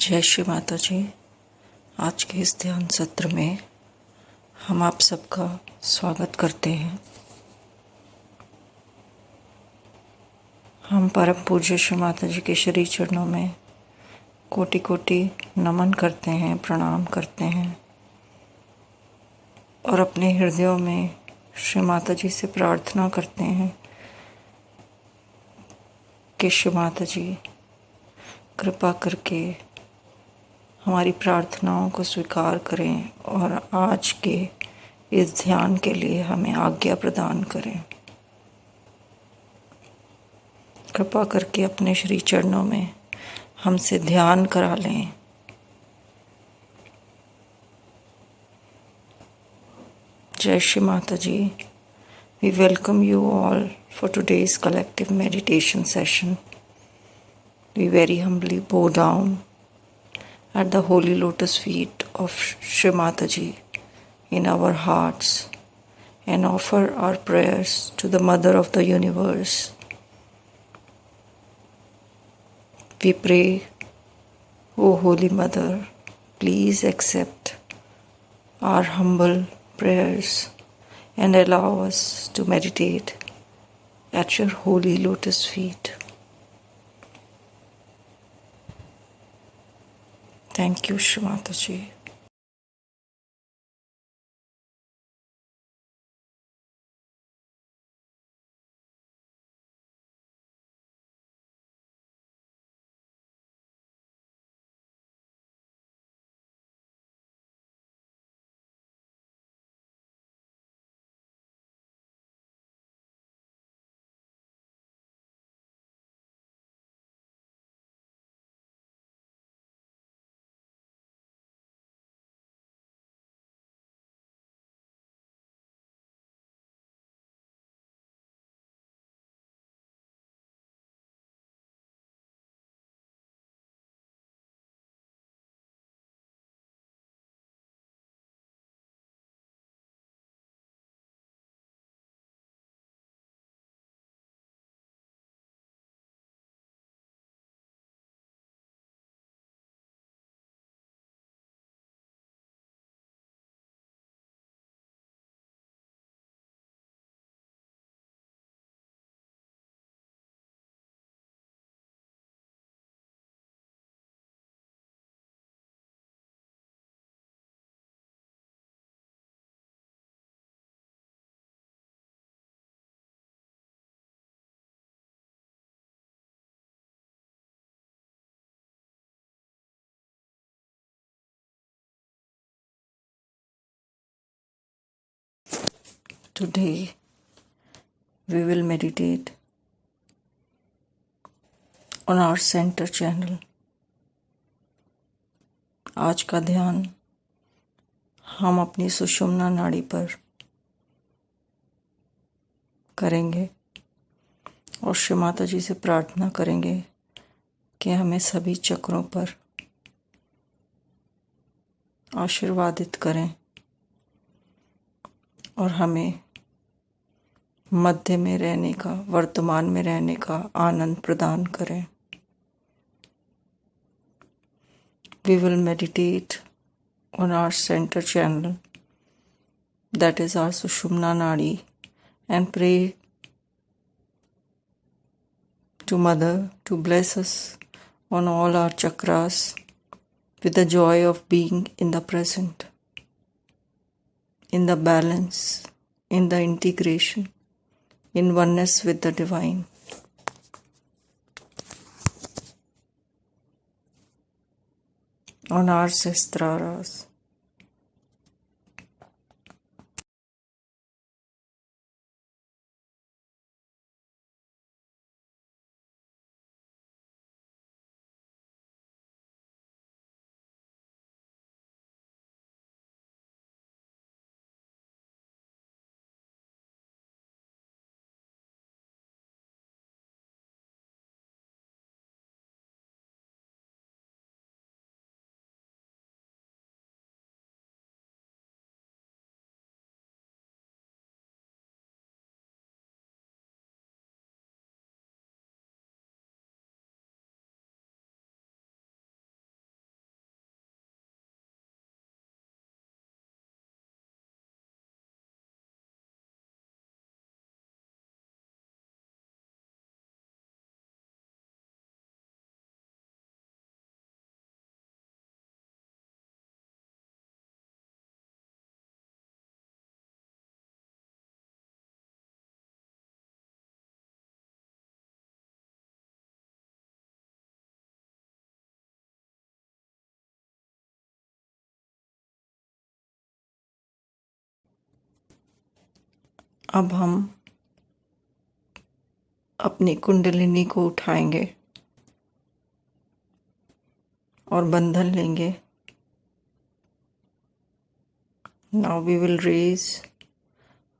जय श्री माता जी। आज के इस ध्यान सत्र में हम आप सबका स्वागत करते हैं। हम परम पूज्य श्री माता जी के श्री चरणों में कोटि कोटि नमन करते हैं, प्रणाम करते हैं और अपने हृदयों में श्री माता जी से प्रार्थना करते हैं कि श्री माता जी कृपा करके हमारी प्रार्थनाओं को स्वीकार करें और आज के इस ध्यान के लिए हमें आज्ञा प्रदान करें। कृपा करके अपने श्री चरणों में हमसे ध्यान करा लें। जय श्री माता जी। We welcome you all for today's collective meditation session. We very humbly bow down at the holy lotus feet of Shri Mataji in our hearts and offer our prayers to the Mother of the Universe. We pray, O Holy Mother, please accept our humble prayers and allow us to meditate at your holy lotus feet. Thank you, Shri Mataji. Today we will meditate on our center channel. आज का ध्यान हम अपनी सुषुम्ना नाड़ी पर करेंगे और श्री माता जी से प्रार्थना करेंगे कि हमें सभी चक्रों पर आशीर्वादित करें और हमें मध्य में रहने का, वर्तमान में रहने का आनंद प्रदान करें. We will meditate on our center channel, that is our Sushumna Nadi, and pray to Mother to bless us on all our chakras with the joy of being in the present, in the balance, in the integration, in oneness with the divine. On our Sahasraras. अब हम अपनी कुंडलिनी को उठाएंगे और बंधन लेंगे. Now we will raise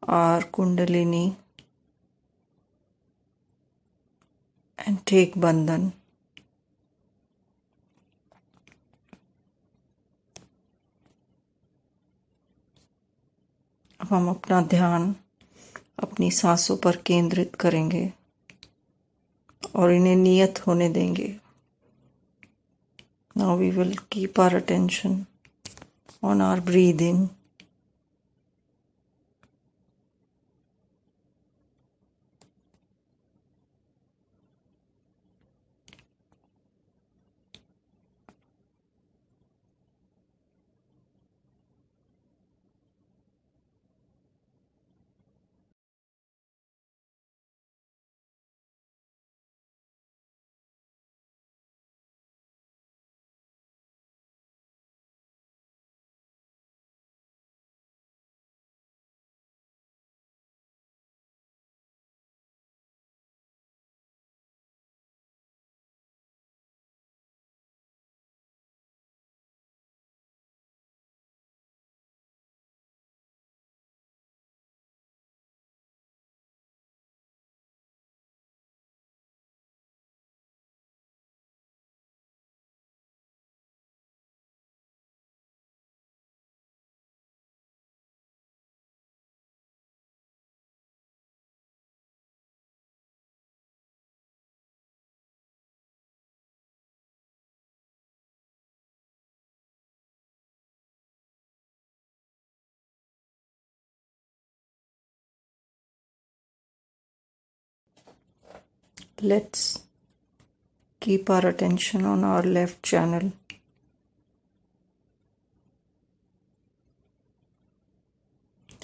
our kundalini and take bandhan. अब हम अपना ध्यान अपनी सांसों पर केंद्रित करेंगे और इन्हें नियत होने देंगे. Now we will keep our attention on our breathing. Let's keep our attention on our left channel.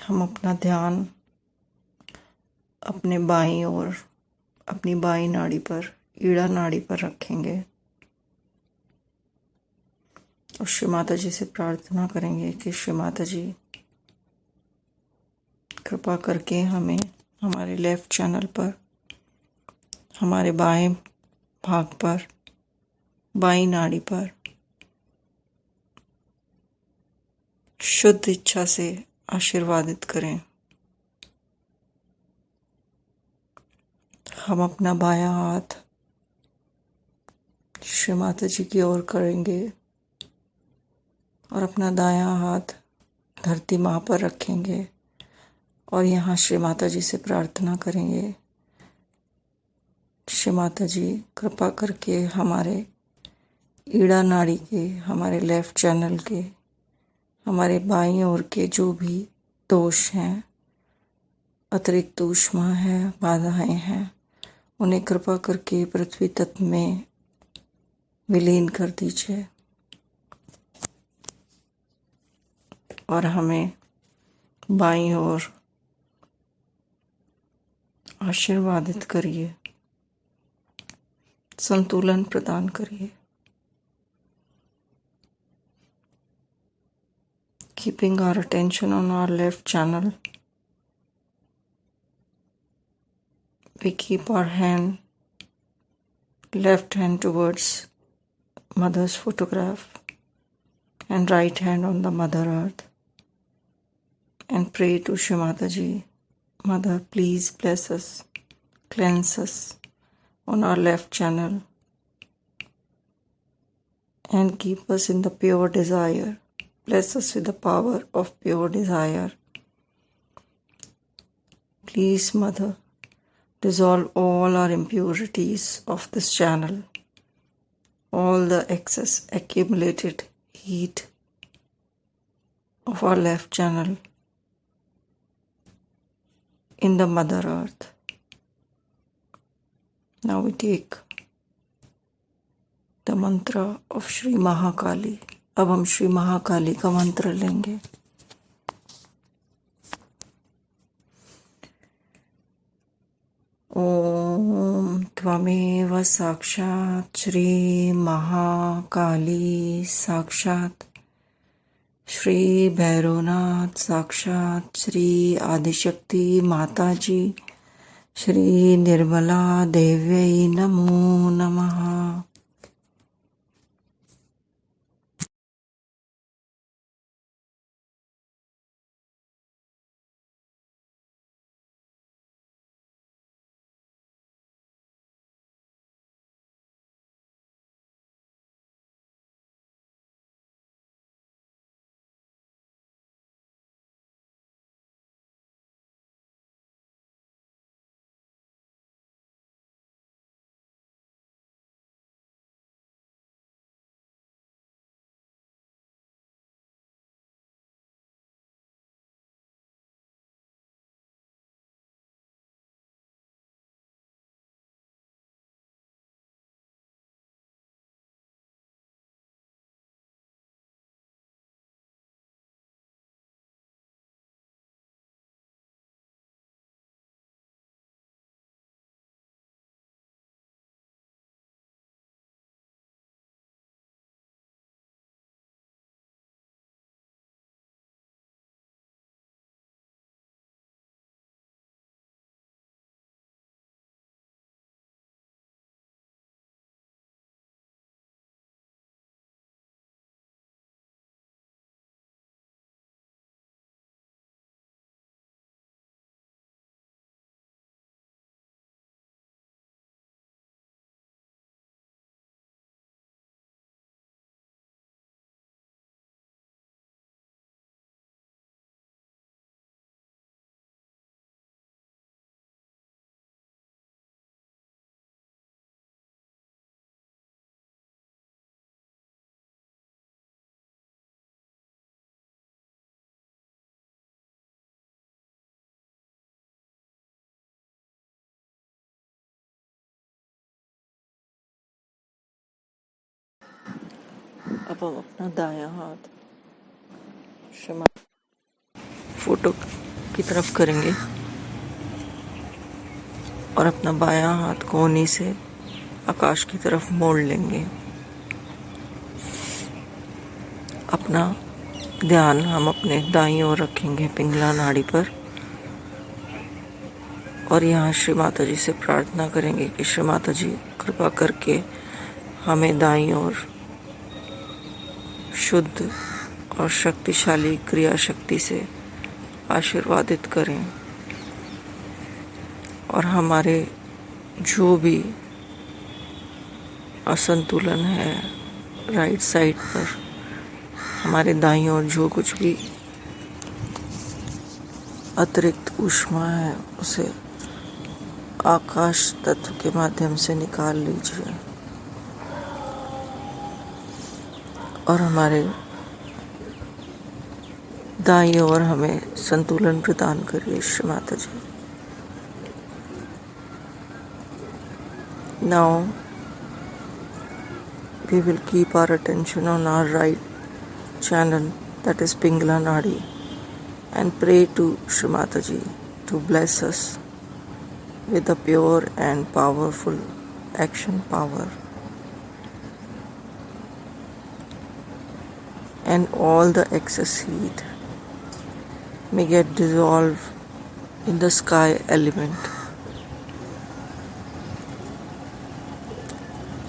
हम अपना ध्यान अपने बाईं ओर, अपनी बाईं नाड़ी पर, ईड़ा नाड़ी पर रखेंगे और श्री माता जी से प्रार्थना करेंगे कि श्री माता जी कृपा करके हमें हमारे लेफ्ट चैनल पर, हमारे बाएं भाग पर, बाईं नाड़ी पर शुद्ध इच्छा से आशीर्वादित करें। हम अपना बायां हाथ श्री माता जी की ओर करेंगे और अपना दायां हाथ धरती माँ पर रखेंगे और यहाँ श्री माता जी से प्रार्थना करेंगे, श्री माता जी कृपा करके हमारे ईड़ा नाड़ी के, हमारे लेफ्ट चैनल के, हमारे बाईं ओर के जो भी दोष हैं, अतिरिक्त ऊष्मा है, बाधाएं हैं, उन्हें कृपा करके पृथ्वी तत्व में विलीन कर दीजिए और हमें बाईं ओर आशीर्वादित करिए, संतुलन प्रदान करिए। Keeping our attention on our left channel, we keep our left hand towards Mother's photograph and right hand on the Mother Earth and pray to Shri Mataji, Mother, please bless us, cleanse us on our left channel and keep us in the pure desire. Bless us with the power of pure desire. Please, Mother, dissolve all our impurities of this channel, all the excess accumulated heat of our left channel in the Mother Earth. Now we take the mantra of Shri Mahakali. अब हम श्री महाकाली का मंत्र लेंगे। ओम त्वमेव साक्षात् श्री महाकाली, साक्षात् श्री भैरवनाथ, साक्षात् श्री आदिशक्ति माताजी, श्री निर्मला देव्यै नमो नमः। अब हम अपना दायां हाथ क्षमा फोटो की तरफ करेंगे और अपना बायां हाथ कोहनी से आकाश की तरफ मोड़ लेंगे। अपना ध्यान हम अपने दाईं ओर रखेंगे, पिंगला नाड़ी पर, और यहाँ श्री माता जी से प्रार्थना करेंगे कि श्री माता जी कृपा करके हमें दाईं ओर शुद्ध और शक्तिशाली क्रिया शक्ति से आशीर्वादित करें और हमारे जो भी असंतुलन है राइट साइड पर, हमारे दाईं ओर जो कुछ भी अतिरिक्त ऊष्मा है उसे आकाश तत्व के माध्यम से निकाल लीजिए और हमारे दाईं ओर हमें संतुलन प्रदान करिए श्री माता जी। Now we will keep our attention on our right channel, that is Pingala Nadi, and pray to Shri Mataji to bless us with a pure and powerful action power, and all the excess heat may get dissolved in the sky element.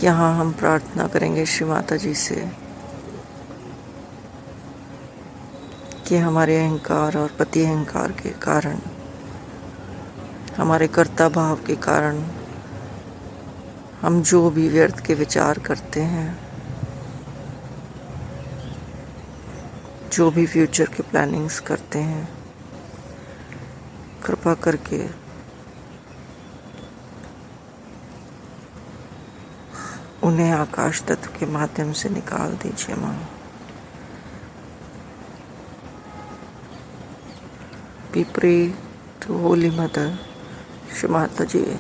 यहाँ हम प्रार्थना करेंगे श्री माता जी से कि हमारे अहंकार और पति अहंकार के कारण, हमारे कर्ता भाव के कारण हम जो भी व्यर्थ के विचार करते हैं, जो भी फ्यूचर के प्लानिंग्स करते हैं, कृपा करके उन्हें आकाश तत्व के माध्यम से निकाल दीजिए माँ। We pray to Holy Mother, Shri Mataji,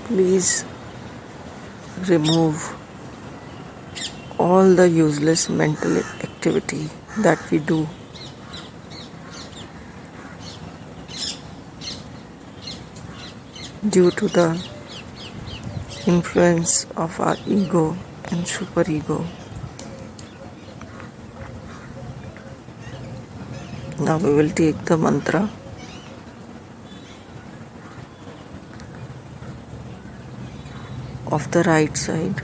please remove all the useless mental activity that we do. Due to the influence of our ego and superego. Now we will take the mantra. Of the right side.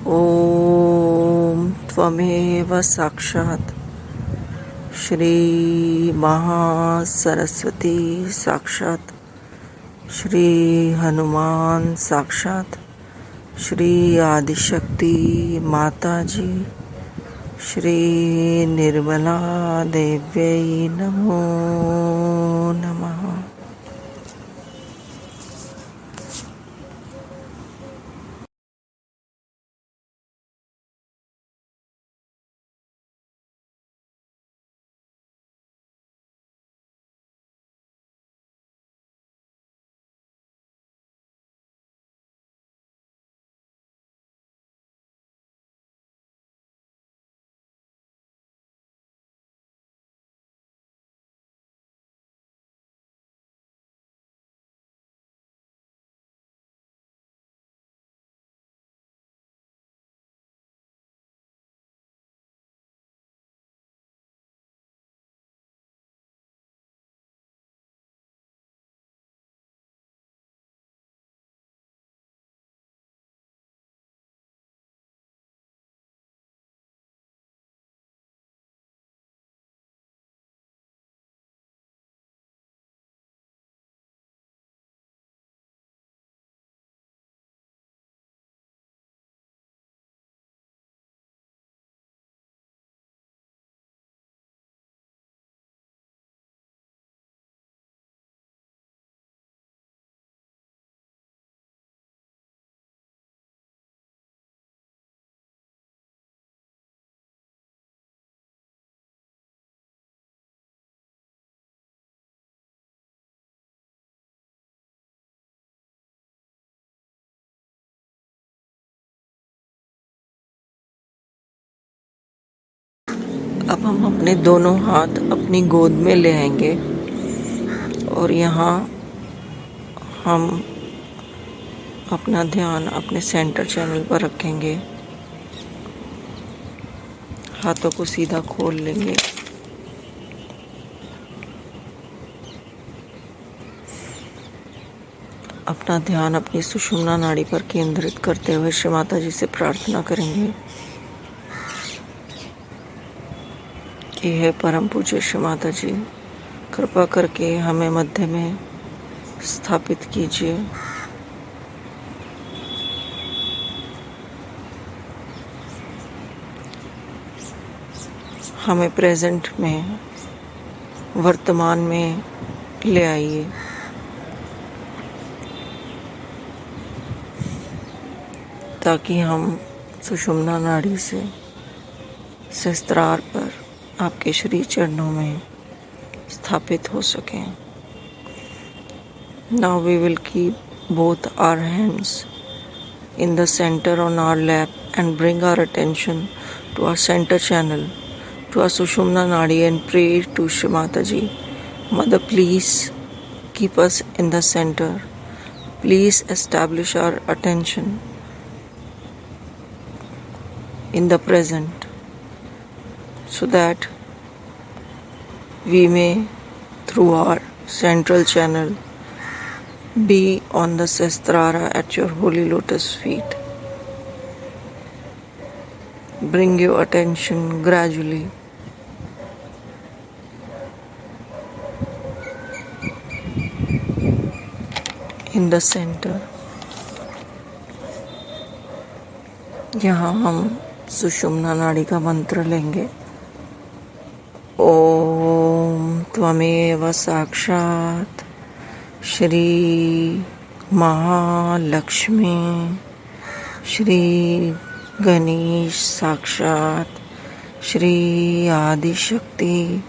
Om Tvameva Sakshat Shri Maha Saraswati Sakshat Shri Hanuman साक्षात श्री आदिशक्ति माता जी श्री निर्मला देव्यै नमो नमः। अब हम अपने दोनों हाथ अपनी गोद में ले आएंगे और यहाँ हम अपना ध्यान अपने सेंटर चैनल पर रखेंगे। हाथों को सीधा खोल लेंगे अपना ध्यान अपनी सुषुम्ना नाड़ी पर केंद्रित करते हुए श्री माता जी से प्रार्थना करेंगे कि हे परम पूज्य श्री माता जी, कृपा करके हमें मध्य में स्थापित कीजिए। हमें प्रेजेंट में, वर्तमान में ले आइए। ताकि हम सुषुम्ना नाड़ी से सहस्त्रार पर आपके श्री चरणों में स्थापित हो सकें। Now we will keep both our hands in the center on our lap and bring our attention to our center channel, to our Sushumna Nadi, and pray to Shri Mataji. Mother, please keep us in the center. Please establish our attention in the present so that we may, through our central channel, be on the Sahasrara at your holy lotus feet. Bring your attention gradually in the center. यहाँ हम सुषुम्ना नाड़ी का मंत्र लेंगे। ओम त्वमेव साक्षात् श्री महालक्ष्मी श्री गणेश साक्षात् श्री आदिशक्ति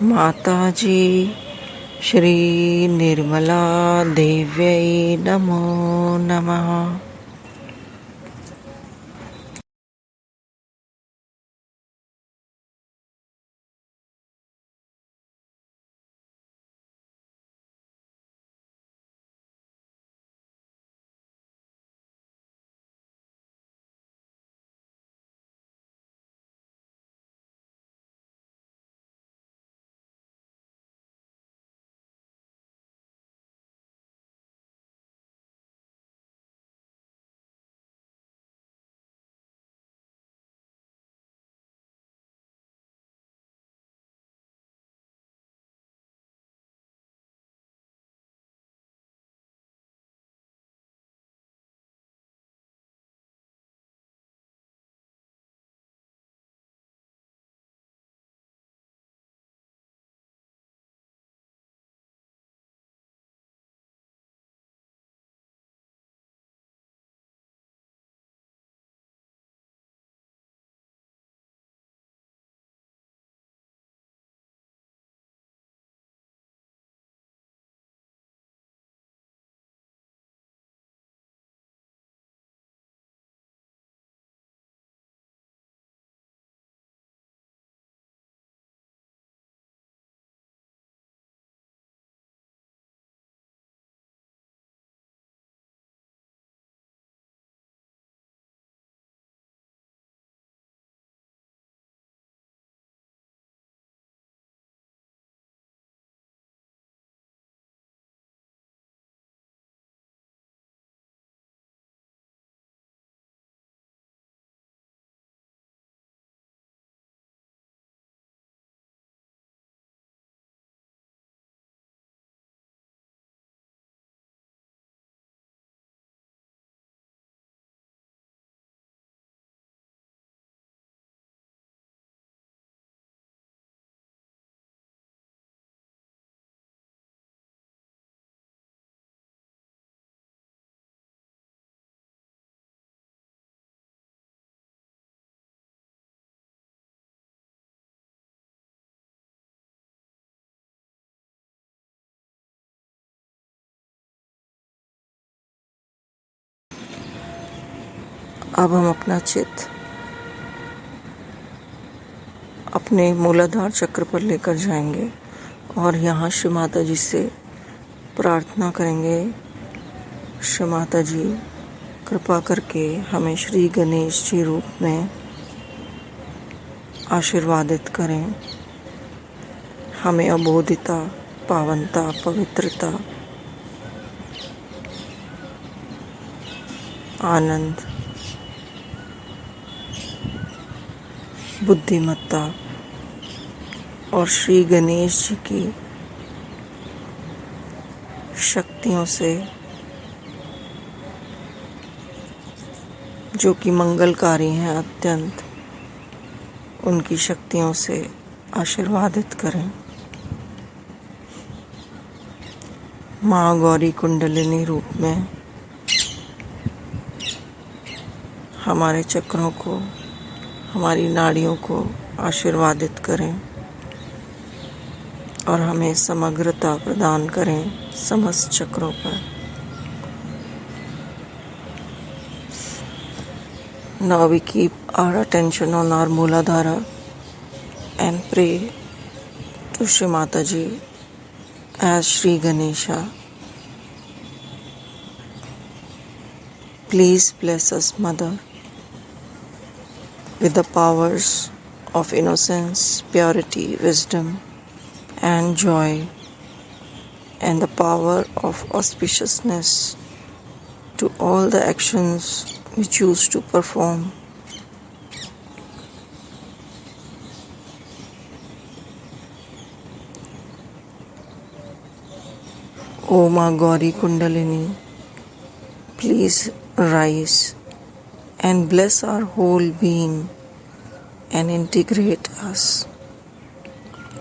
माता जी श्री निर्मला देव्यै नमो नमः। अब हम अपना चित्त अपने मूलाधार चक्र पर लेकर जाएंगे और यहाँ श्री माता जी से प्रार्थना करेंगे। श्री माता जी, कृपा करके हमें श्री गणेश जी रूप में आशीर्वादित करें। हमें अबोधिता, पावनता, पवित्रता आनंद, बुद्धिमत्ता और श्री गणेश जी की शक्तियों से, जो कि मंगलकारी हैं अत्यंत, उनकी शक्तियों से आशीर्वादित करें। माँ गौरी कुंडलिनी रूप में हमारे चक्रों को, हमारी नाड़ियों को आशीर्वादित करें और हमें समग्रता प्रदान करें समस्त चक्रों पर। Now we keep our attention on our Mooladhara and pray to Shri Mataji as Shri Ganesha. Please bless us, Mother, with the powers of innocence, purity, wisdom, and joy, and the power of auspiciousness to all the actions we choose to perform. O Ma Gauri Kundalini, please rise and bless our whole being and integrate us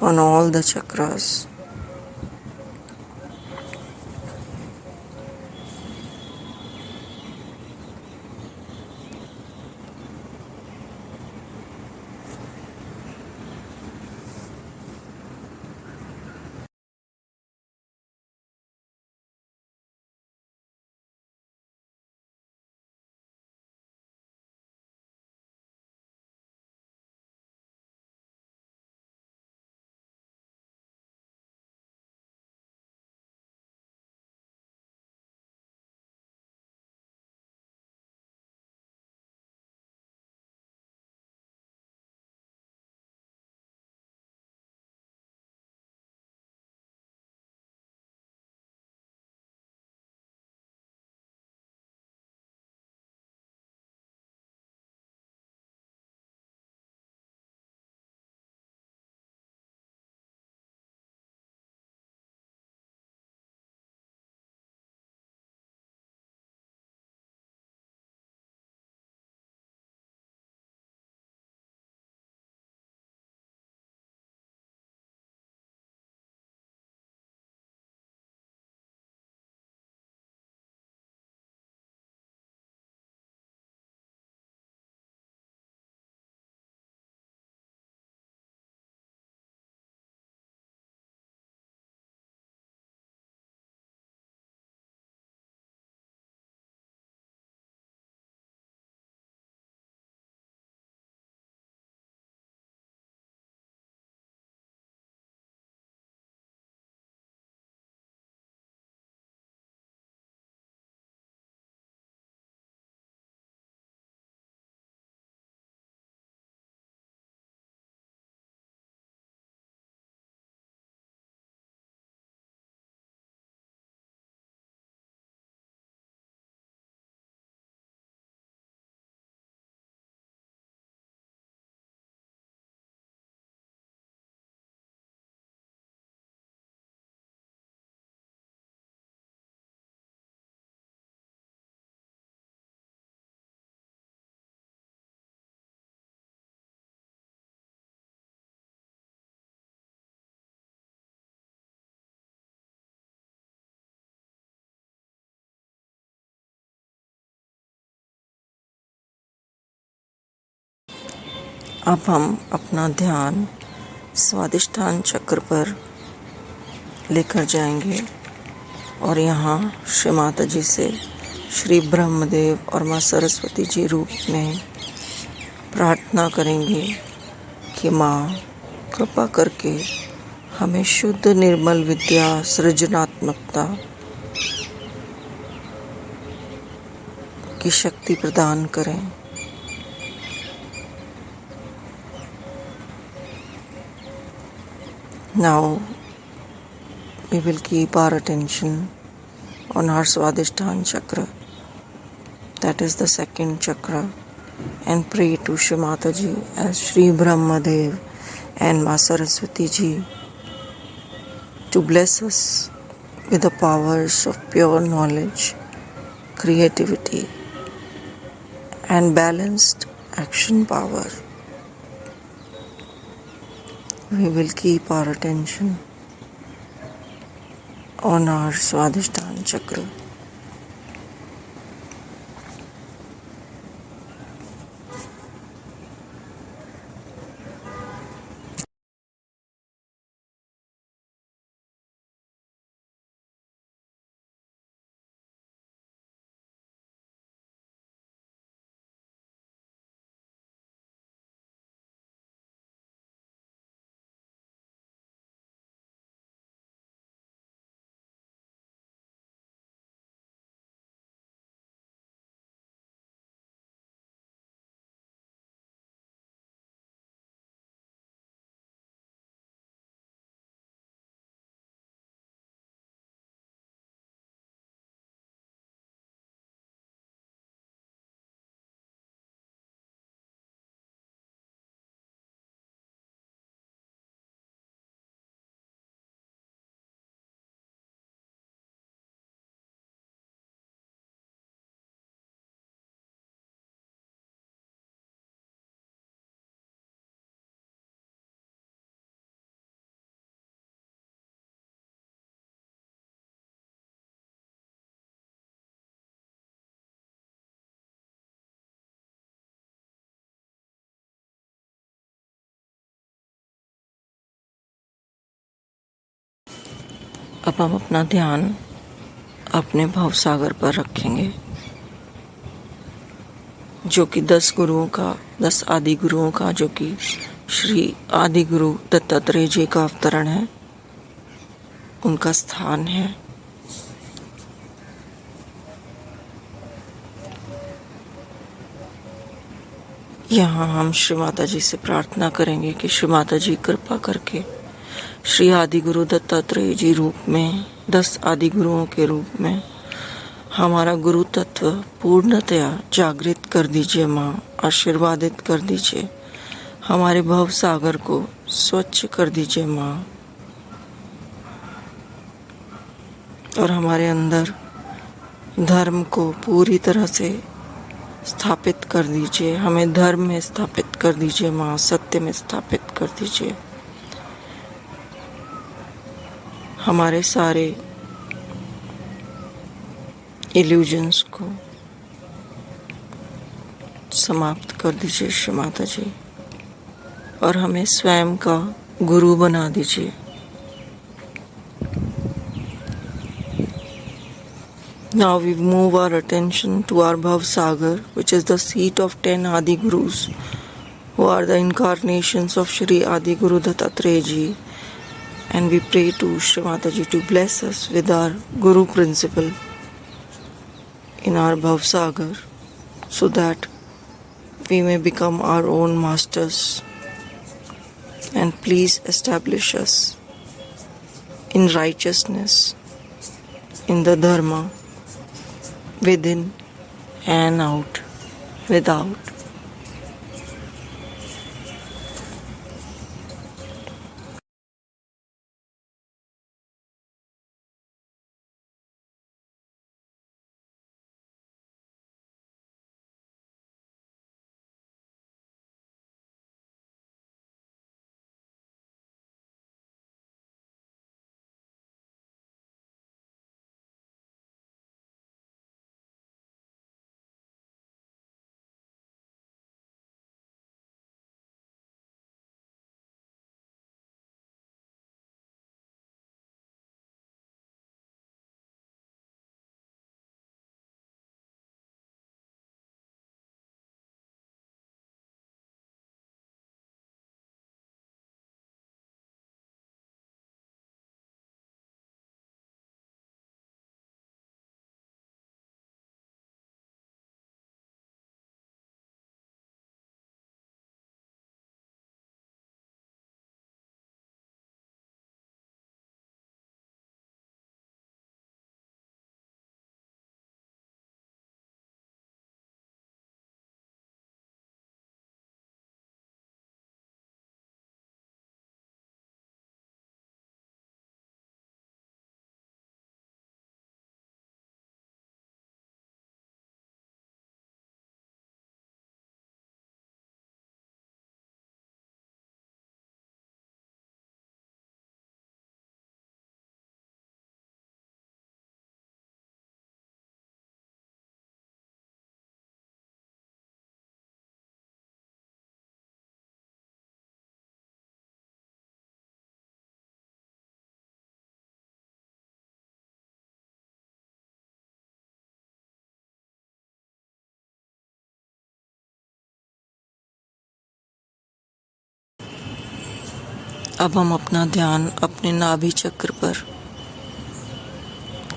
on all the chakras. अब हम अपना ध्यान स्वादिष्ठान चक्र पर लेकर जाएंगे और यहाँ श्री माता जी से श्री ब्रह्मदेव और माँ सरस्वती जी रूप में प्रार्थना करेंगे कि माँ कृपा करके हमें शुद्ध निर्मल विद्या, सृजनात्मकता की शक्ति प्रदान करें। Now we will keep our attention on our Swadhisthana chakra that is the second chakra, and pray to Shri Mataji as Shri Brahmadev and Ma Saraswati Ji to bless us with the powers of pure knowledge, creativity, and balanced action power. We will keep our attention on our Swadhisthana chakra. अब हम अपना ध्यान अपने भव सागर पर रखेंगे, जो कि 10 आदि गुरुओं का, जो कि श्री आदि गुरु दत्तात्रेय जी का अवतरण है, उनका स्थान है। यहाँ हम श्री माता जी से प्रार्थना करेंगे कि श्री माता जी कृपा करके श्री आदि गुरु दत्तात्रेय जी रूप में, 10 आदि गुरुओं के रूप में हमारा गुरु तत्व पूर्णतया जागृत कर दीजिए माँ, आशीर्वादित कर दीजिए, हमारे भव सागर को स्वच्छ कर दीजिए माँ, और हमारे अंदर धर्म को पूरी तरह से स्थापित कर दीजिए, हमें धर्म में स्थापित कर दीजिए माँ, सत्य में स्थापित कर दीजिए, हमारे सारे इल्यूजन्स को समाप्त कर दीजिए श्री माता जी, और हमें स्वयं का गुरु बना दीजिए। Now we move our attention to our Bhav Sagar, which is the seat of 10 Adi Gurus, who are the incarnations of Shri Adi Guru Dattatreya Ji, and we pray to Shri Mataji to bless us with our Guru principle in our Bhav Sagar, so that we may become our own masters, and please establish us in righteousness, in the Dharma, within and out, without. अब हम अपना ध्यान अपने नाभि चक्र पर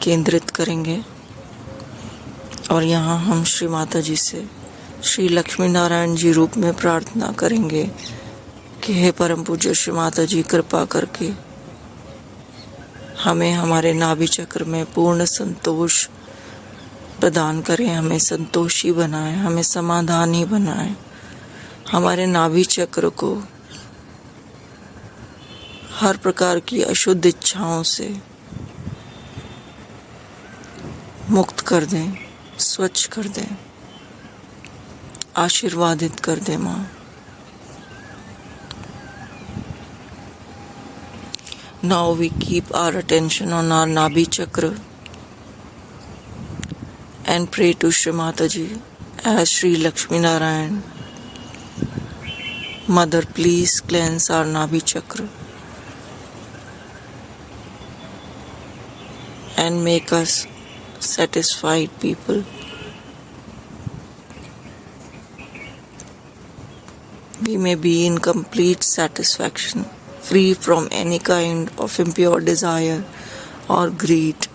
केंद्रित करेंगे और यहाँ हम श्री माता जी से श्री लक्ष्मी नारायण जी रूप में प्रार्थना करेंगे कि हे परम पूज्य श्री माता जी, कृपा करके हमें हमारे नाभि चक्र में पूर्ण संतोष प्रदान करें, हमें संतोषी बनाएं, हमें समाधानी बनाएं, हमारे नाभि चक्र को हर प्रकार की अशुद्ध इच्छाओं से मुक्त कर दें, स्वच्छ कर दें, आशीर्वादित कर दें माँ। Now we keep our attention on our Nabhi Chakra and pray to Shri Mataji as Shri Lakshmi Narayan. Mother, please cleanse our Nabhi Chakra and make us satisfied people. We may be in complete satisfaction, free from any kind of impure desire or greed.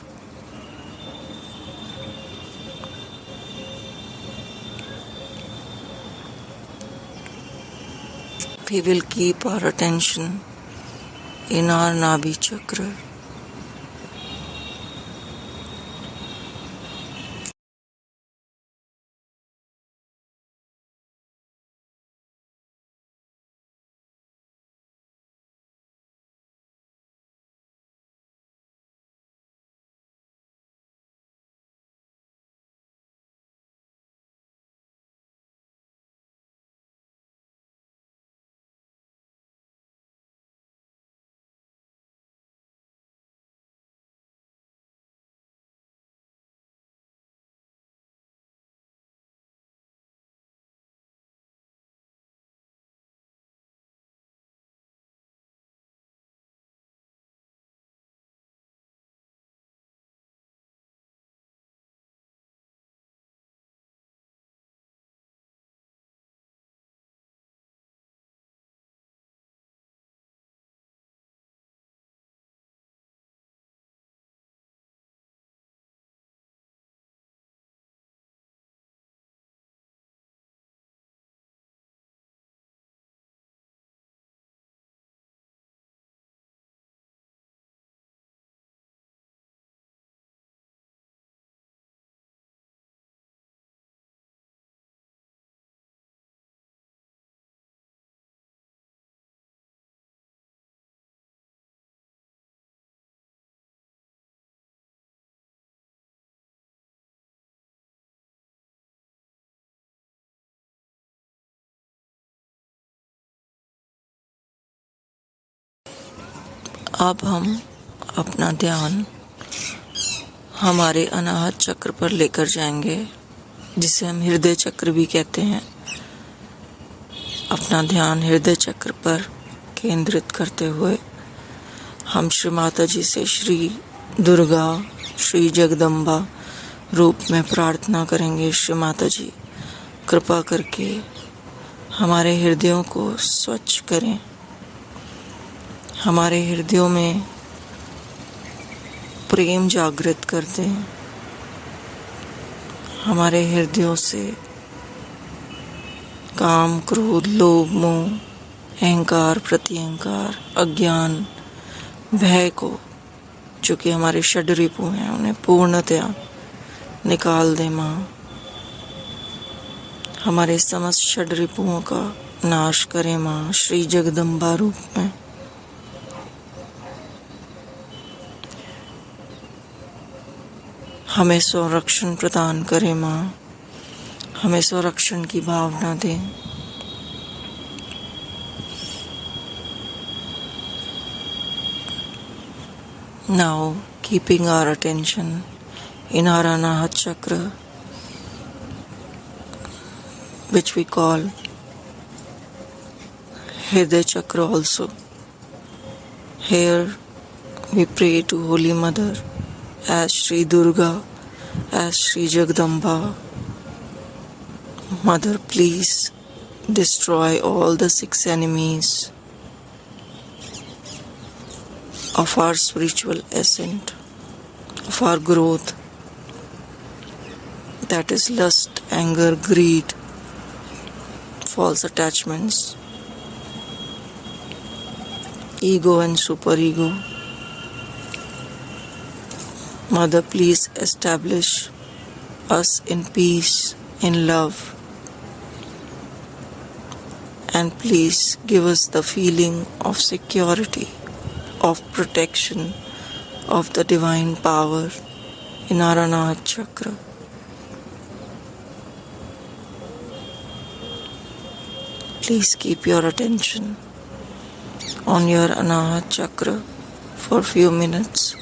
We will keep our attention in our Nabhi Chakra. अब हम अपना ध्यान हमारे अनाहत चक्र पर लेकर जाएंगे, जिसे हम हृदय चक्र भी कहते हैं। अपना ध्यान हृदय चक्र पर केंद्रित करते हुए हम श्री माता जी से श्री दुर्गा, श्री जगदम्बा रूप में प्रार्थना करेंगे। श्री माता जी, कृपा करके हमारे हृदयों को स्वच्छ करें, हमारे हृदयों में प्रेम जागृत कर दें, हमारे हृदयों से काम, क्रोध, लोभ, मोह, अहंकार, प्रतिअहंकार, अज्ञान, भय को, जो कि हमारे षड्रिपु हैं, उन्हें पूर्णतया निकाल दे माँ। हमारे समस्त षड्रिपुओं का नाश करे माँ, श्री जगदम्बा रूप में। हमें संरक्षण प्रदान करे माँ, हमें संरक्षण की भावना दें। Now, keeping our attention in our Anahat Chakra, which we call Hridaya Chakra also. Here we pray to Holy Mother as Sri Durga, as Sri Jagdamba. Mother, please destroy all the 6 enemies. of our spiritual ascent, of our growth, that is lust, anger, greed, false attachments, ego and superego. Mother, please establish us in peace, in love, and please give us the feeling of security, of protection, of the divine power in our Anahat Chakra. Please keep your attention on your Anahat Chakra for a few minutes.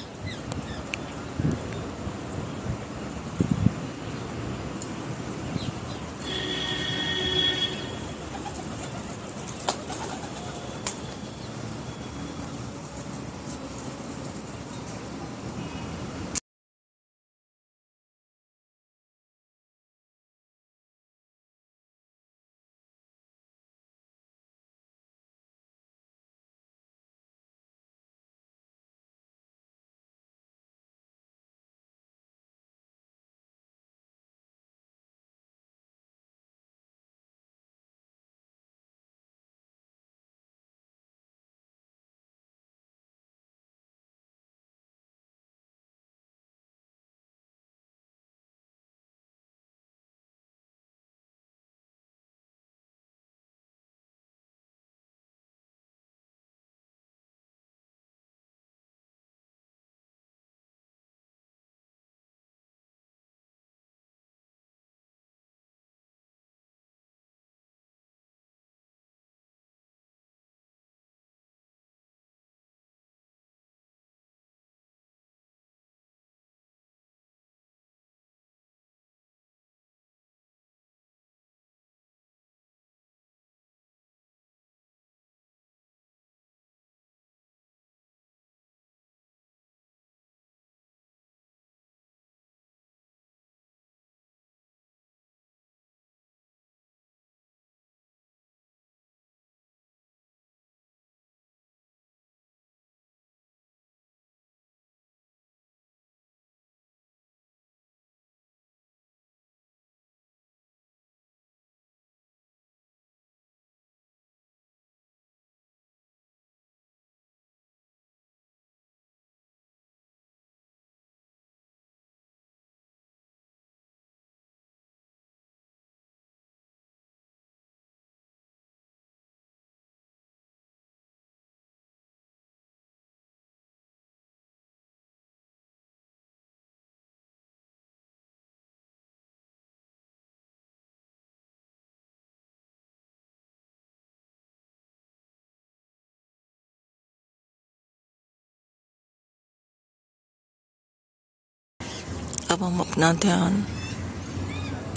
अब हम अपना ध्यान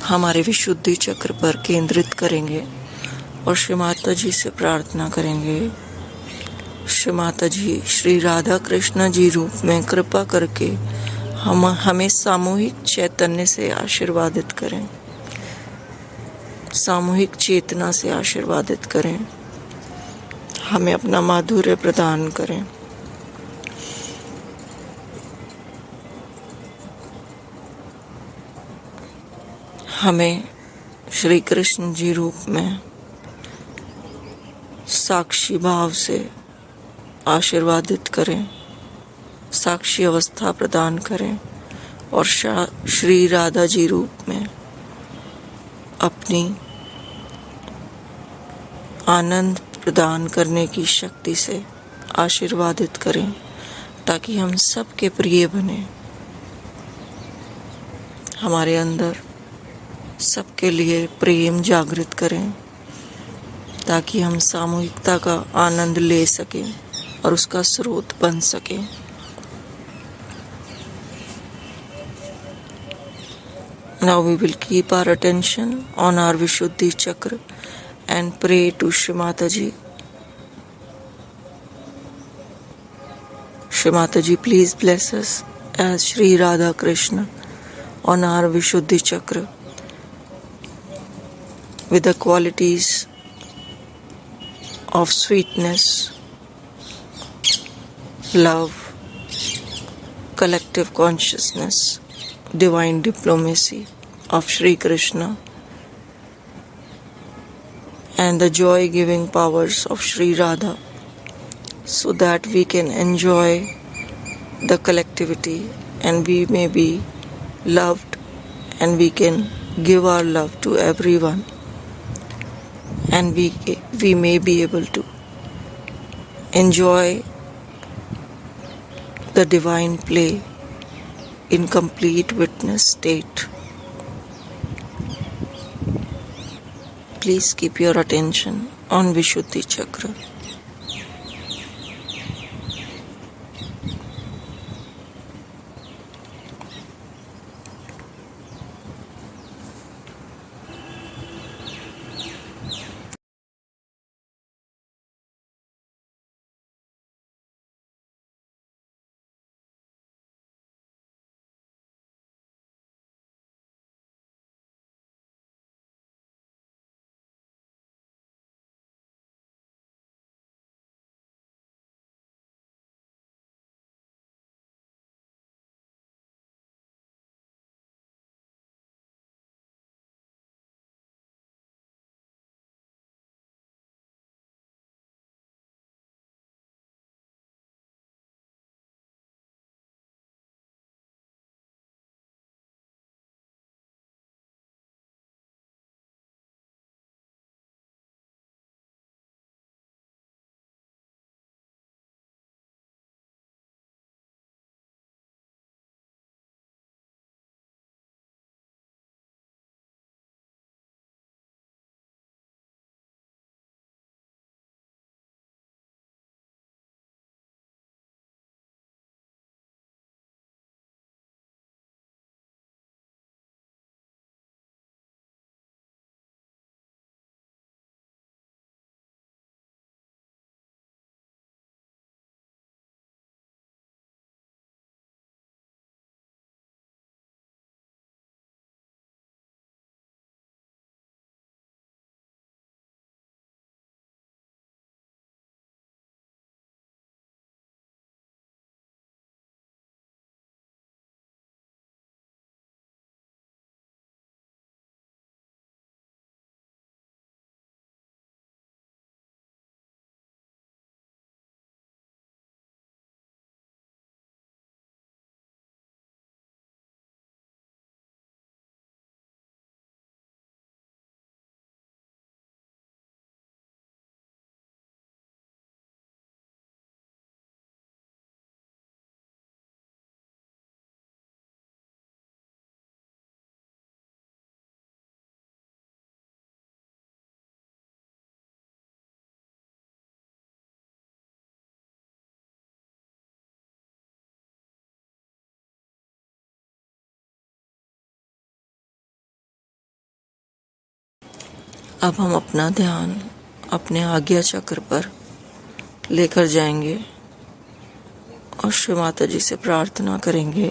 हमारे विशुद्धि चक्र पर केंद्रित करेंगे और श्री माता जी से प्रार्थना करेंगे। श्री माता जी श्री राधा कृष्ण जी रूप में कृपा करके हमें सामूहिक चैतन्य से आशीर्वादित करें, सामूहिक चेतना से आशीर्वादित करें, हमें अपना माधुर्य प्रदान करें। हमें श्री कृष्ण जी रूप में साक्षी भाव से आशीर्वादित करें, साक्षी अवस्था प्रदान करें और श्री राधा जी रूप में अपनी आनंद प्रदान करने की शक्ति से आशीर्वादित करें ताकि हम सबके प्रिय बने, हमारे अंदर सबके लिए प्रेम जागृत करें ताकि हम सामूहिकता का आनंद ले सकें और उसका स्रोत बन सकें। Now we will keep our attention on our Vishuddhi Chakra and pray to Shri Mataji. Shri Mataji, please bless us as Shri Radha Krishna on our Vishuddhi Chakra with the qualities of sweetness, love, collective consciousness, divine diplomacy of Sri Krishna, and the joy-giving powers of Sri Radha, so that we can enjoy the collectivity and we may be loved and we can give our love to everyone, and we may be able to enjoy the divine play in complete witness state. Please keep your attention on Vishuddhi Chakra. अब हम अपना ध्यान अपने आज्ञा चक्र पर लेकर जाएंगे और श्री माता जी से प्रार्थना करेंगे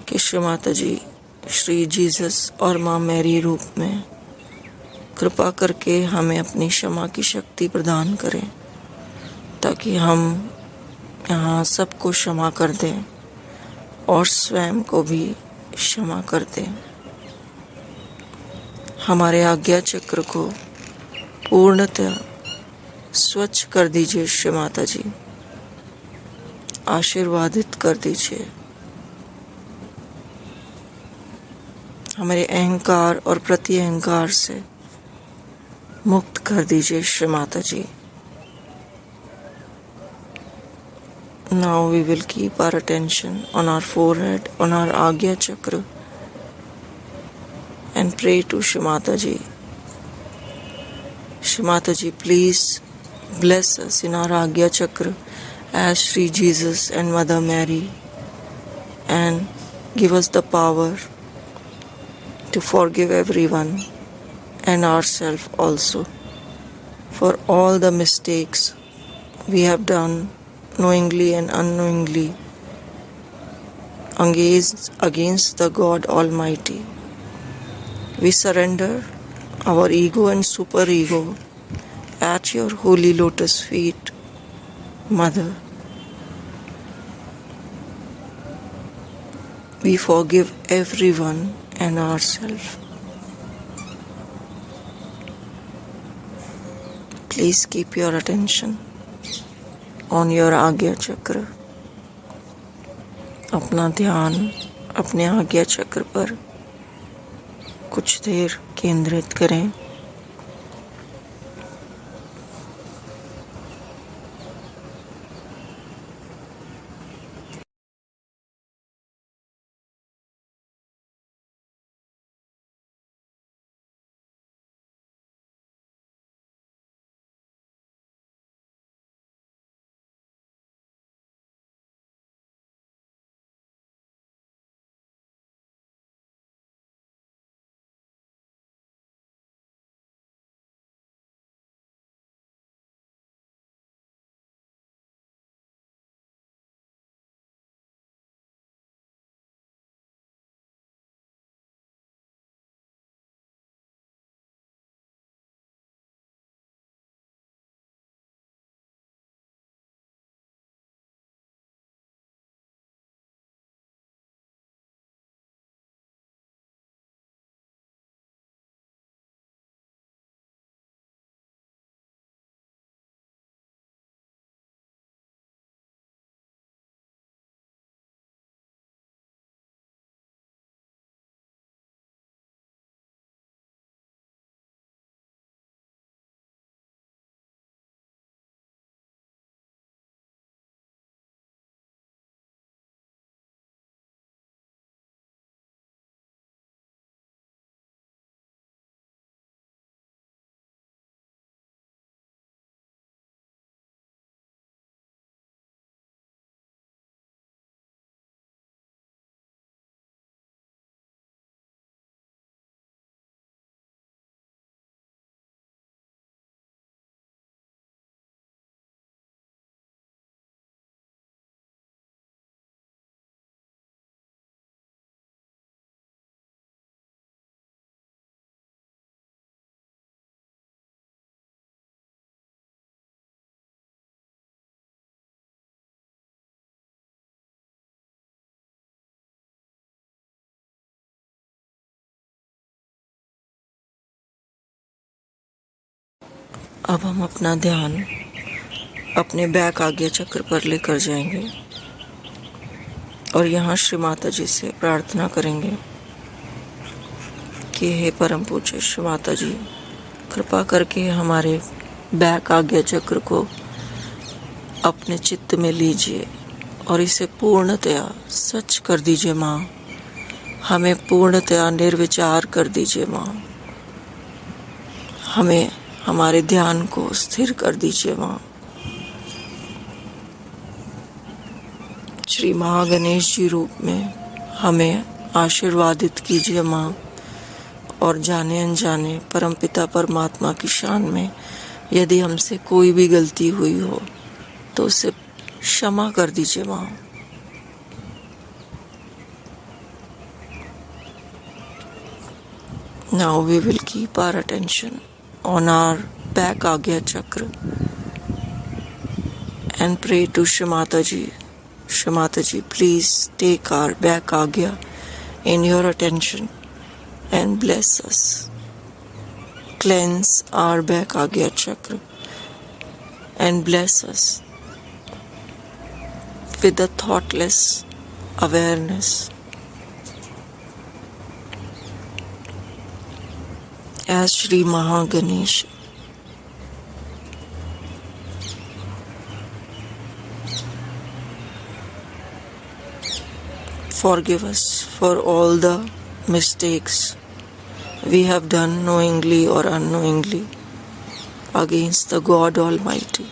कि श्री माता जी श्री जीसस और माँ मैरी रूप में कृपा करके हमें अपनी क्षमा की शक्ति प्रदान करें, ताकि हम यहाँ सबको क्षमा कर दें और स्वयं को भी क्षमा कर दें। हमारे आज्ञा चक्र को पूर्णतः स्वच्छ कर दीजिए श्री माता जी, आशीर्वादित कर दीजिए। हमारे अहंकार और प्रति अहंकार से मुक्त कर दीजिए श्री माता जी। Now we will keep our attention on our forehead, on our Agya Chakra, and pray to Shri Mata Ji. Shri Mata Ji, please bless us in our Agya Chakra as Sri Jesus and Mother Mary, and give us the power to forgive everyone and ourselves also for all the mistakes we have done knowingly and unknowingly against the God Almighty. We surrender our ego and superego at your holy lotus feet, Mother, We forgive everyone and ourselves. Please keep your attention on your आज्ञा चक्र. अपना ध्यान अपने आज्ञा चक्र पर कुछ देर केंद्रित करें. अब हम अपना ध्यान अपने बैक आज्ञा चक्र पर लेकर जाएंगे और यहाँ श्री माता जी से प्रार्थना करेंगे कि हे परम पूज्य श्री माता जी, कृपा करके हमारे बैक आज्ञा चक्र को अपने चित्त में लीजिए और इसे पूर्णतया सच कर दीजिए माँ. हमें पूर्णतया निर्विचार कर दीजिए माँ. हमें हमारे ध्यान को स्थिर कर दीजिए माँ. श्री महागणेश जी रूप में हमें आशीर्वादित कीजिए माँ. और जाने अनजाने परमपिता परमात्मा की शान में यदि हमसे कोई भी गलती हुई हो तो उसे क्षमा कर दीजिए माँ. Now we will keep our attention on our back Agya Chakra and pray to Shri Mataji. Shri Mataji, please take our back Agya in your attention and bless us. Cleanse our back Agya Chakra and bless us with the thoughtless awareness. As Shri Mahaganesh, forgive us for all the mistakes we have done knowingly or unknowingly against the God Almighty.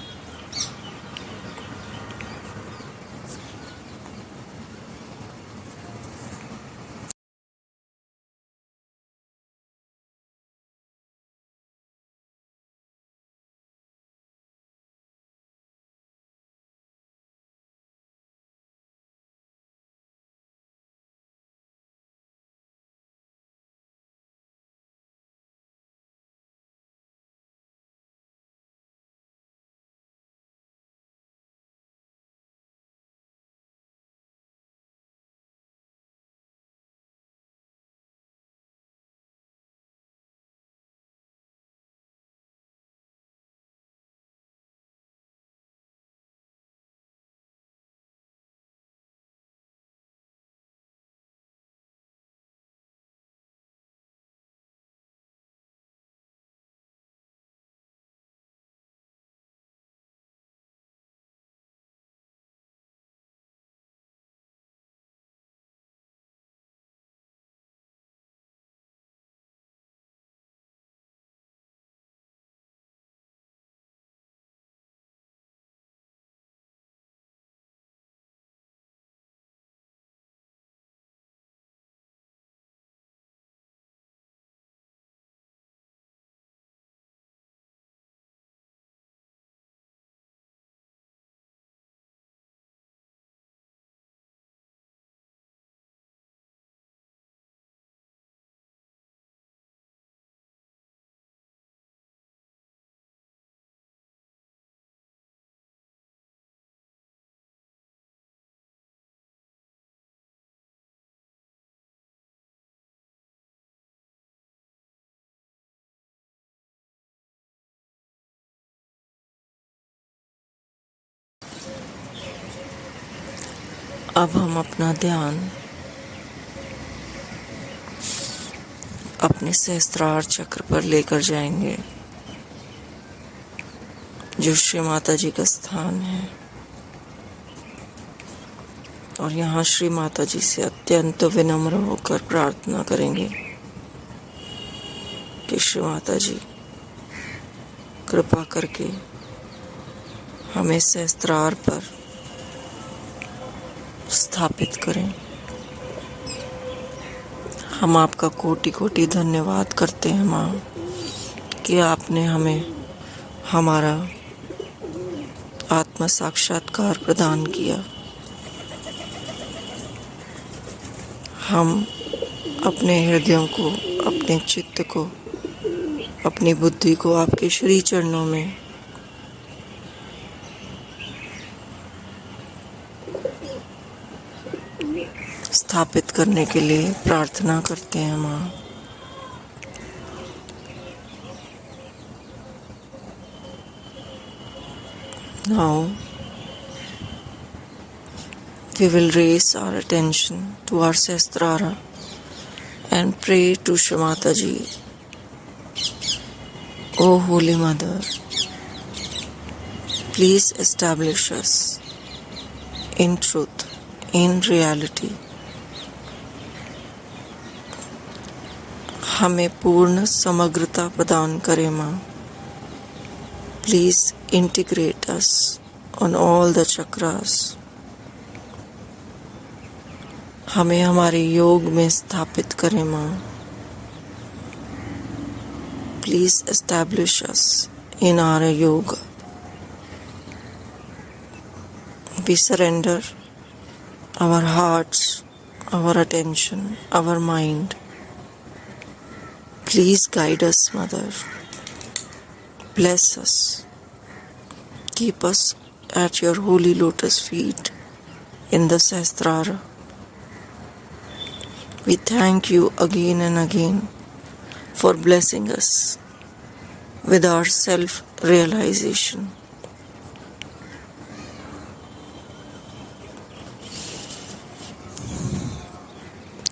अब हम अपना ध्यान अपने सहस्त्रार चक्र पर लेकर जाएंगे, जो श्री माता जी का स्थान है। और यहाँ श्री माता जी से अत्यंत विनम्र होकर प्रार्थना करेंगे कि श्री माता जी कृपा करके हमें सहस्त्रार पर स्थापित करें। हम आपका कोटि कोटि धन्यवाद करते हैं माँ कि आपने हमें हमारा आत्म साक्षात्कार प्रदान किया। हम अपने हृदयों को, अपने चित्त को, अपनी बुद्धि को आपके श्री चरणों में स्थापित करने के लिए प्रार्थना करते हैं माँ। Now we will raise our attention to our Sahasrara and pray to Shri Mata Ji. O Holy Mother, please establish us in truth, in reality. हमें पूर्ण समग्रता प्रदान करें माँ। Please integrate us on all the chakras. हमें हमारे योग में स्थापित करें माँ। Please establish us in our yoga. We surrender our hearts, our attention, our mind. Please guide us, Mother. Bless us. Keep us at your holy lotus feet in the Sahasrara. We thank you again and again for blessing us with our self-realization.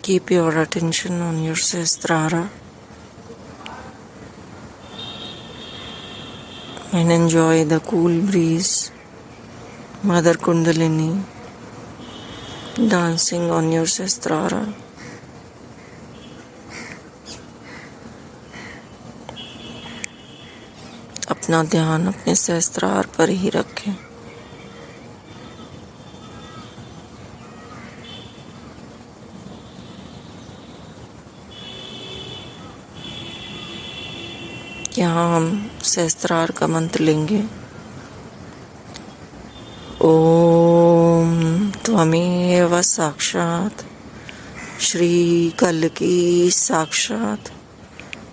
Keep your attention on your Sahasrara and enjoy the cool breeze, Mother Kundalini dancing on your Sahasrara. अपना ध्यान अपने सहस्त्रार पर ही रखें। यहाँ हम सहस्त्रार का मंत्र लेंगे। ओम त्वमेव साक्षात् श्री कल्की साक्षात्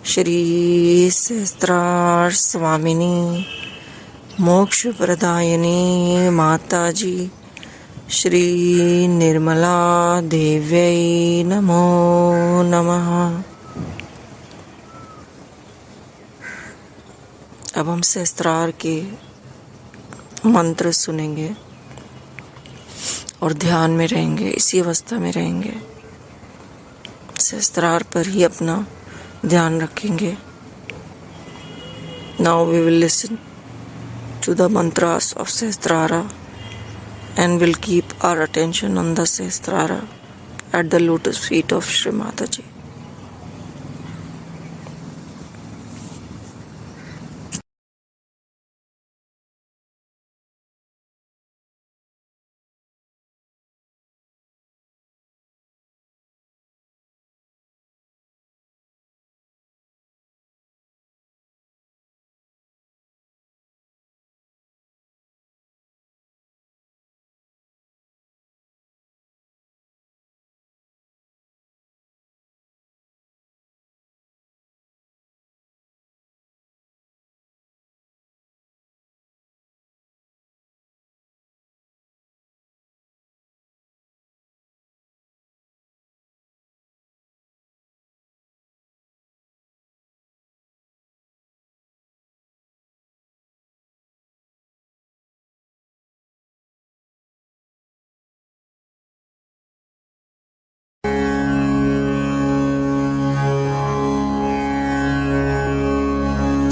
श्री सहस्त्रार स्वामिनी मोक्ष प्रदायिनी माता जी श्री निर्मला देव्यै नमो नमः। अब हम सहस्त्रार के मंत्र सुनेंगे और ध्यान में रहेंगे, इसी अवस्था में रहेंगे, सहस्त्रार पर ही अपना ध्यान रखेंगे। Now we will listen to the mantras of Sahasrara and will keep our attention on the Sahasrara at the lotus feet of Shri Mata Ji.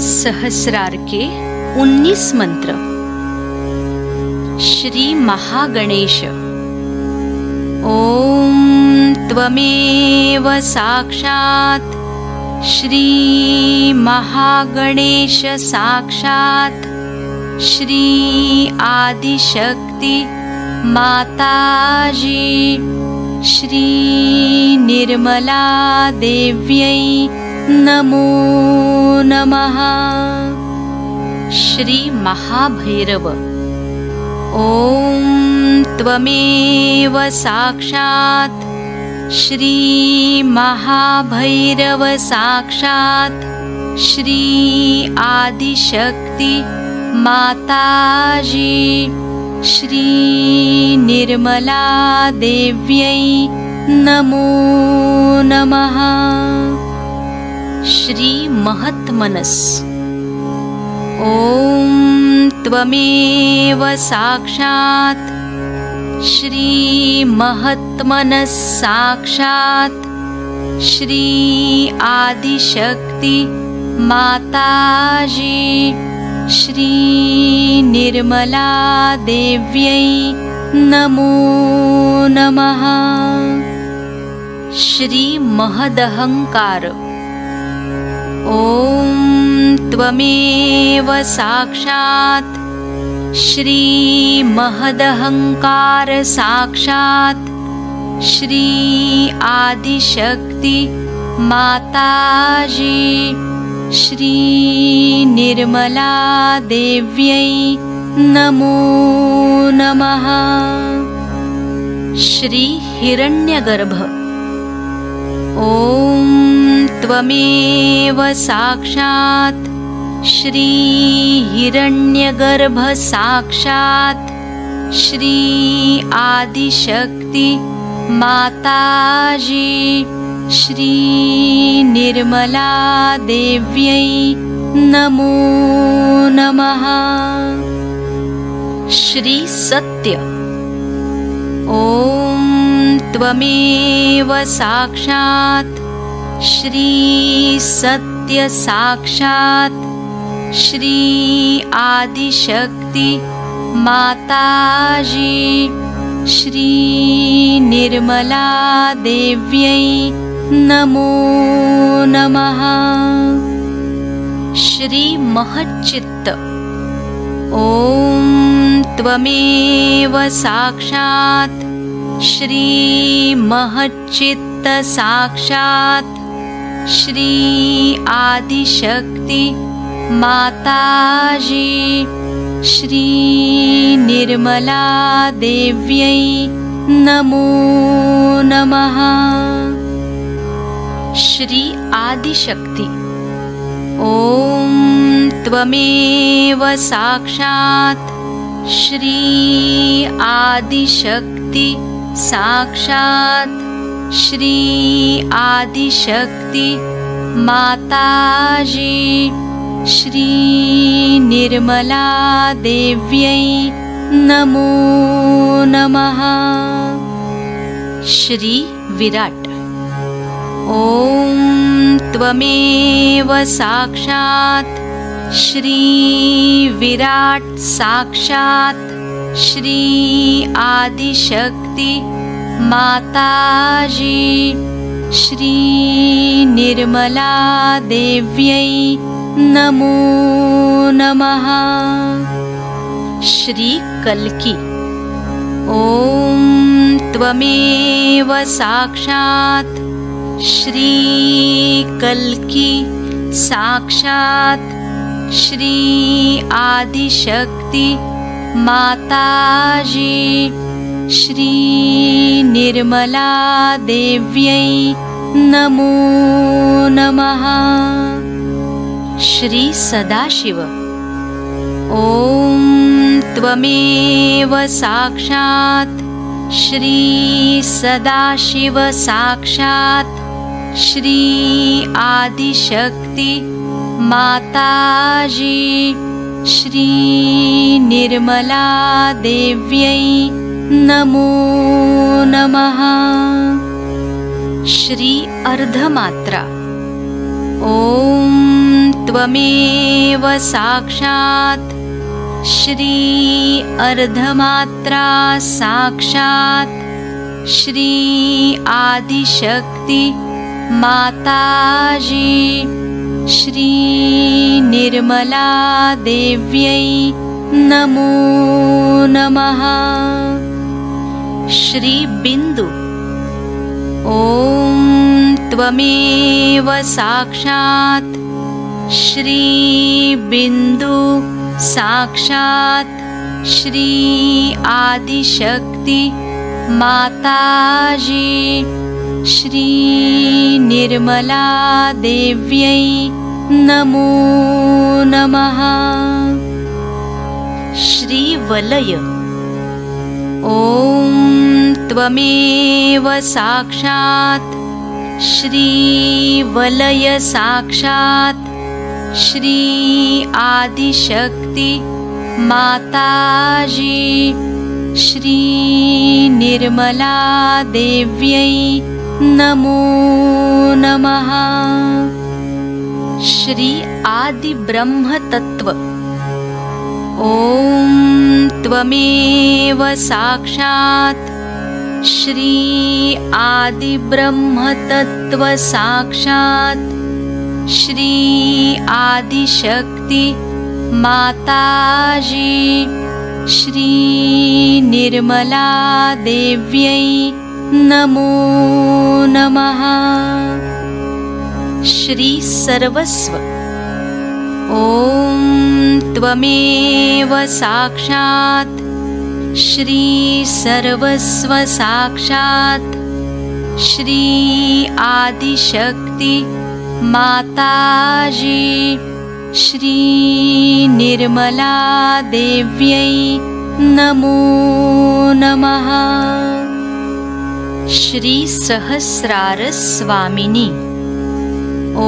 सहस्रार के 19 मंत्र। श्री महागणेश। ओम त्वमेव साक्षात् श्री महागणेश साक्षात् श्री आदिशक्ति माताजी श्री निर्मला देव्यै नमो नमः। श्री महाभैरव। ओम त्वमेव साक्षात् श्री महाभैरव साक्षात् श्री आदिशक्ति माताजी श्री निर्मला देव्यै नमो नमः। श्री महत्मनस। ओम त्वमेव साक्षात् श्री महत्मनस साक्षात् श्री आदिशक्ति माताजी श्री निर्मला देव्यै नमो नमः। श्री महदहंकार। ओम त्वमेव साक्षात् श्री महदहंकार साक्षात् श्री आदिशक्ति माताजी श्री निर्मला देव्यै नमो नमः। श्री हिरण्यगर्भ। ओम त्वमेव साक्षात् श्री हिरण्यगर्भ साक्षात् श्री आदिशक्ति माताजी श्री निर्मला देव्यै नमो नमः। श्री सत्य। ओम त्वमेव साक्षात् श्री सत्य साक्षात् श्री आदिशक्ति माताजी श्री निर्मला देव्यै नमो नमः। श्री महच्चित्त। ओम त्वमेव साक्षात् श्री महच्चित्त साक्षात् श्री आदिशक्ति माताजी श्री निर्मला देव्यै नमो नमः। श्री आदिशक्ति। ओम त्वमेव साक्षात् श्री आदिशक्ति साक्षात् श्री आदिशक्ति माताजी श्री निर्मला देव्यै नमो नमः। श्री विराट। ओम त्वमेव साक्षात् श्री विराट साक्षात् श्री आदिशक्ति माताजी श्री निर्मला देव्यै नमो नमः। श्री कल्की। ओम त्वमेव साक्षात् श्री कल्की साक्षात् श्री आदिशक्ति माताजी श्री निर्मला देव्यै नमो नमः। श्री सदाशिव। ओम त्वमेव साक्षात् श्री सदाशिव साक्षात् श्री आदिशक्ति माताजी श्री निर्मला देव्यै नमो नमः। श्री अर्धमात्रा। ओम त्वमेव साक्षात् श्री अर्धमात्रा साक्षात् श्री आदिशक्ति माताजी श्री निर्मला देव्यै नमो नमः। श्री बिंदु ॐ त्वमेव साक्षात् श्री बिंदु साक्षात् श्री आदिशक्ति माताजी श्री निर्मला देव्यै नमो नमः। श्री वलय ॐ त्वमेव साक्षात् श्री वलय साक्षात् श्री आदिशक्ति माताजी श्री निर्मला देव्यै नमो नमः। श्री आदि ब्रह्म तत्व ॐ त्वमेव साक्षात् श्री आदि ब्रह्म तत्व साक्षात् श्री आदिशक्ति माताजी श्री निर्मला देव्यै नमो नमः। श्री सर्वस्व ॐ त्वमेव साक्षात् श्री सर्वस्व साक्षात् श्री आदिशक्ति माताजी श्री निर्मला देव्यै नमो नमः। श्री सहस्रार स्वामिनी ॐ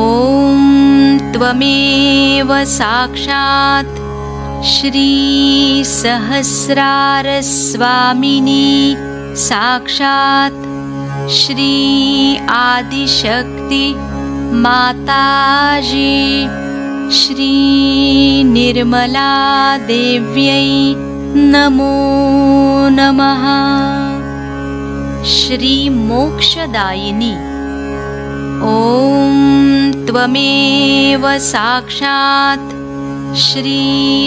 त्वमेव साक्षात् श्री सहस्रार स्वामिनी साक्षात् श्री आदिशक्ति माताजी श्री निर्मला देव्यै नमो नमः। श्री मोक्षदायिनी ॐ त्वमेव साक्षात् श्री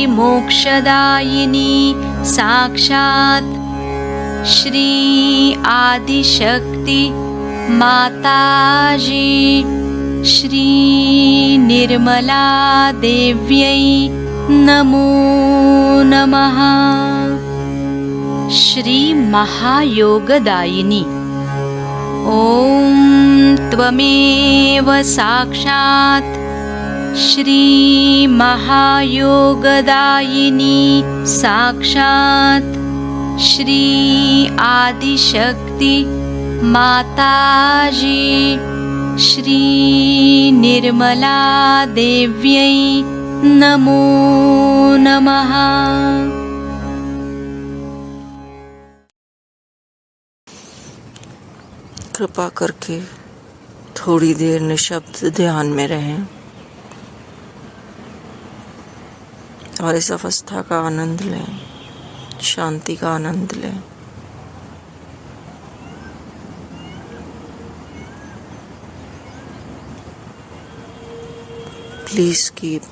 मोक्षदायिनी साक्षात् श्री आदिशक्ति माताजी श्री निर्मला देव्यै नमो नमः। श्री महायोगदायिनी ॐ त्वमेव साक्षात् श्री महायोगदायिनी साक्षात् श्री आदिशक्ति माताजी श्री निर्मला देव्यै नमो नमः। कृपा करके थोड़ी देर निशब्द ध्यान में रहें और इस अवस्था का आनंद लें, शांति का आनंद लें। Please keep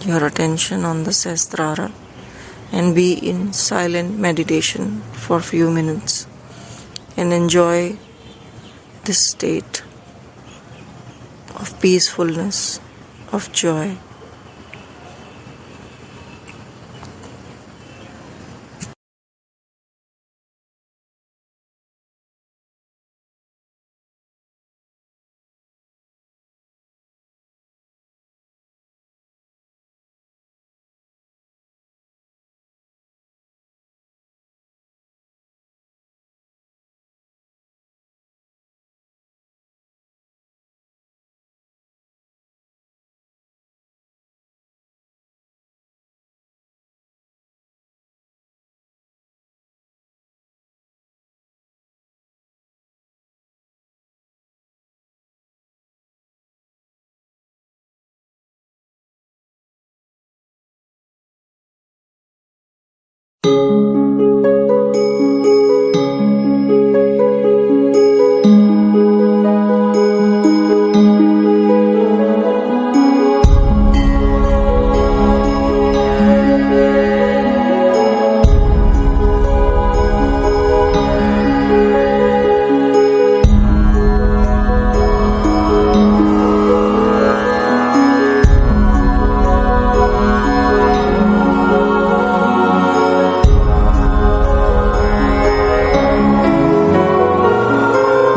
your attention on the Sahasrara and be in silent meditation for few minutes and enjoy this state of peacefulness, of joy.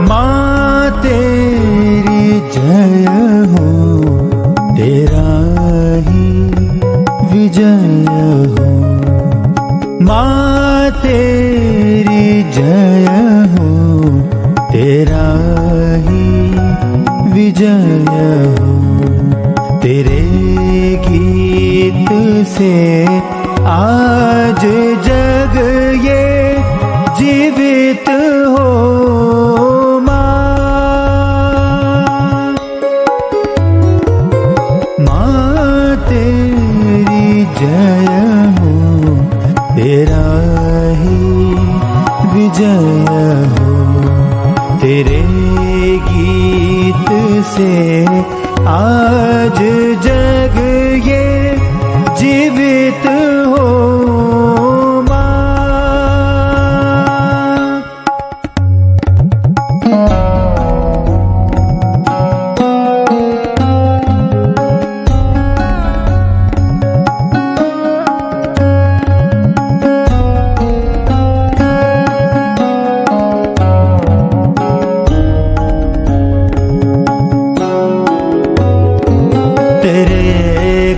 माँ तेरी जय हो, तेरा ही विजय हो। माँ तेरी जय हो, तेरा ही विजय हो। तेरे गीत से आज जग ये जीवित हो। जय हो, तेरा ही विजय हो। तेरे गीत से आज जग ये जीवित हो।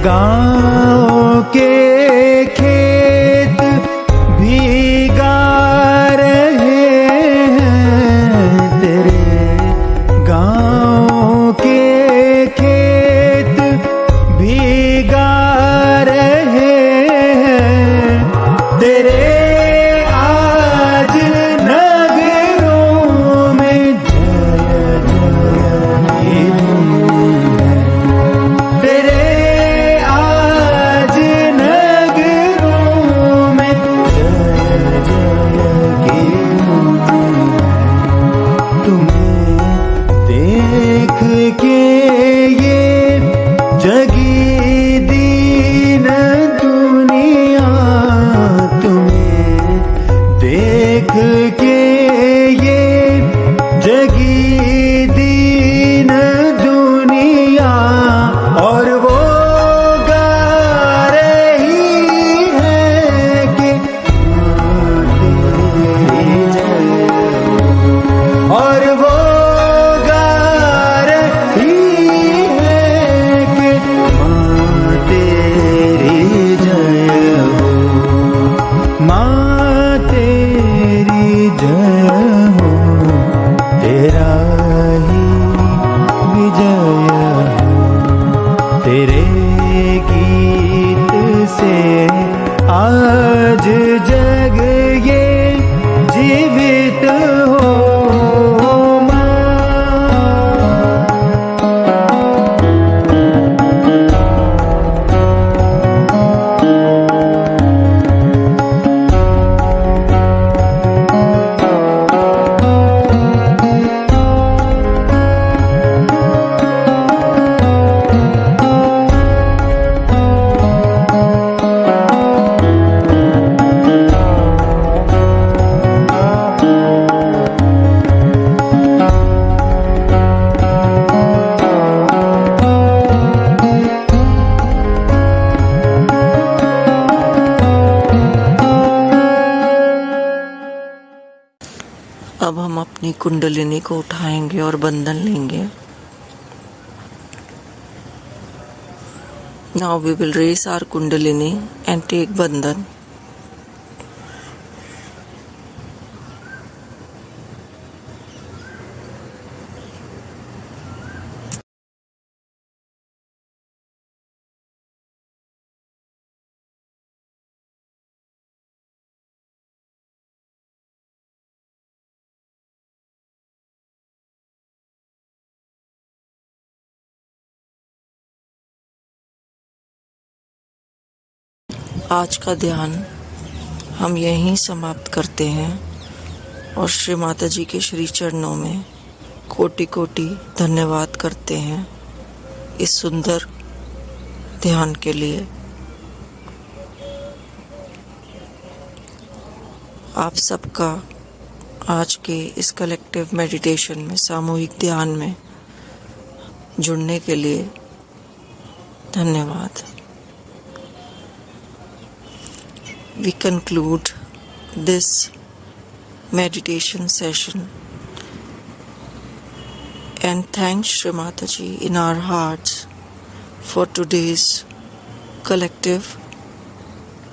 गाँव के खेत भीगा रहे हैं। तेरे गाँव के खेत भीगा रहे हैं। तेरे आज नगरों में जय जय की धूम है। तेरे तेरे गीत से आज जग ये जीवित हो। अब हम अपनी कुंडलिनी को उठाएंगे और बंधन लेंगे। Now we will raise our kundalini and take bandhan. आज का ध्यान हम यहीं समाप्त करते हैं और श्री माता जी के श्री चरणों में कोटि कोटि धन्यवाद करते हैं इस सुंदर ध्यान के लिए। आप सबका आज के इस कलेक्टिव मेडिटेशन में, सामूहिक ध्यान में जुड़ने के लिए धन्यवाद। We conclude this meditation session and thank Shri Mataji in our hearts for today's collective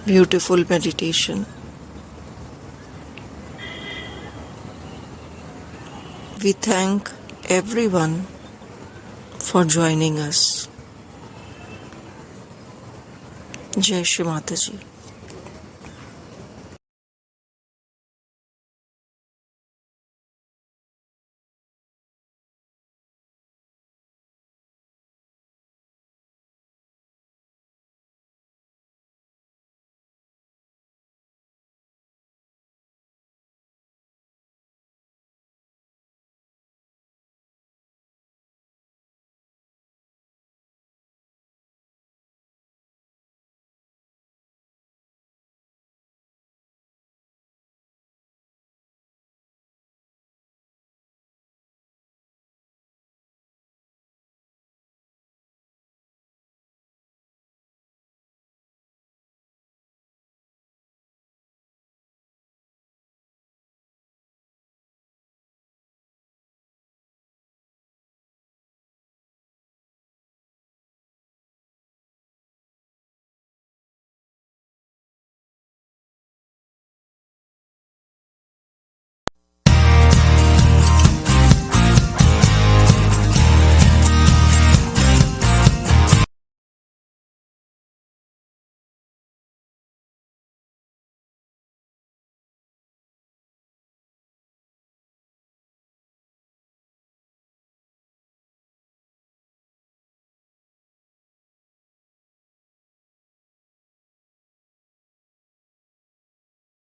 beautiful meditation. We thank everyone for joining us. Jai Shri Mataji.